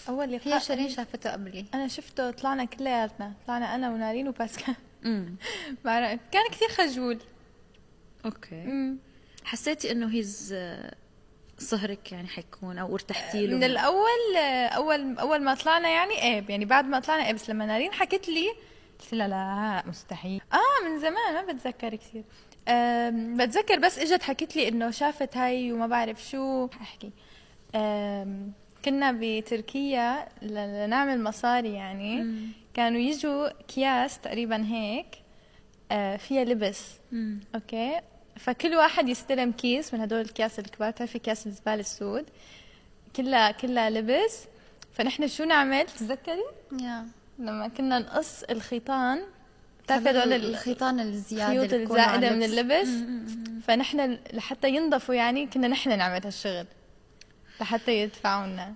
اول هي لقاء شيرين شافته قبلي. انا شفته، طلعنا كلياتنا، طلعنا انا ونارين وباسكال. كان كثير خجول. اوكي. حسيتي انه هيز صهرك يعني حيكون او ارتحتي له من الاول، اول ما طلعنا يعني يعني بعد ما طلعنا بس لما نارين حكت لي قلت لها لا مستحيل. من زمان ما بتذكر كثير. بتذكر بس اجت حكت لي انه شافت هاي وما بعرف شو احكي. كنا بتركيا لنعمل مصاري يعني. كانوا يجوا اكياس تقريبا هيك فيها لبس. اوكي، فكل واحد يستلم كيس من هدول الكياس الكبار، بتعرفي كياس الزبالة السود كلها لبس. فنحن شو نعمل تتذكري؟ لما كنا نقص الخيطان، بتعرفي هدول الخيطان الزيادة، الخيوط الزائدة من اللبس. فنحن لحتى ينضفوا يعني كنا نحن نعمل هالشغل لحتى يدفعوا لنا.